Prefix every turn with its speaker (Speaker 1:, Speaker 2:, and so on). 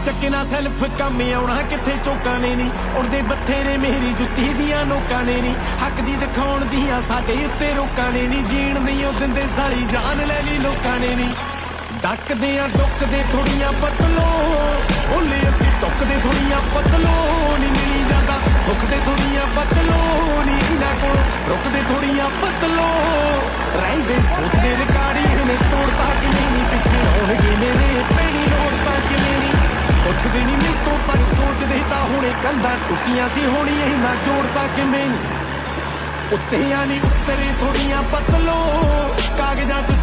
Speaker 1: ਚੱਕੇ ਨਾ ਸੈਲਫ ਕੰਮ ਆਉਣਾ ਕਿੱਥੇ ਚੋਕਾਂ ਨੇ ਨੀ ਉੜਦੇ ਬਥੇਰੇ ਮੇਰੀ ਜੁੱਤੀ ਦੀਆਂ ਨੋਕਾਂ ਨੇ ਨੀ ਹੱਕ ਦੀ ਦਿਖਾਉਣ ਦੀਆਂ ਸਾਡੇ ਉੱਤੇ ਰੋਕਾਂ ਨੇ ਨੀ ਜੀਣ ਨਹੀਂ ਉਹ ਦਿੰਦੇ ਸਾਲੀ ਜਾਨ ਲੈ ਲਈ ਲੋਕਾਂ ਨੇ ਨੀ ਡੱਕਦੇ ਆ ਡੁੱਕਦੇ ਥੋੜੀਆਂ ਬਦਲੋ ਓਲੇ ਅਸੀਂ ਟੁੱਕਦੇ ਥੋੜੀਆਂ ਬਦਲੋ ਨੀ ਮਿਲੀ ਜਾਂਦਾ ਸੁੱਖ ਦੇ ਥੋੜੀਆਂ ਬਦਲੋ ਨੀ ਇਹਨਾਂ ਕੋਲ ਰੁਕਦੇ ਥੋੜੀਆਂ ਬਦਲੋ ਰਹਿੰਦੇ ਸੋਚਦੇ ਰਿਕਾੜੀ ਨੇ ਤੋੜਤਾ ਕਿਵੇਂ ਨੀ ਪਿੱਛੇ ਆਉਣਗੇ ਮੇਰੇ ਪੈਣੀ ਲੋੜਤਾ ਕਿਵੇਂ ਨੀ ਉੱਠਦੇ ਨੀ ਮੇਰੇ ਤੋਂ ਪਰ ਸੋਚਦੇ ਤਾਂ ਹੁਣੇ ਕੰਧਾਂ ਟੁੱਟੀਆਂ ਸੀ ਹੋਣੀ ਇਹਨਾਂ ਜੋੜਤਾ ਕਿਵੇਂ ਨੀ ਉੱਤੇ ਆ ਨੀ ਉੱਤਰੇ ਥੋੜੀਆਂ ਬਦਲੋ ਕਾਗਜ਼ਾਂ 'ਚ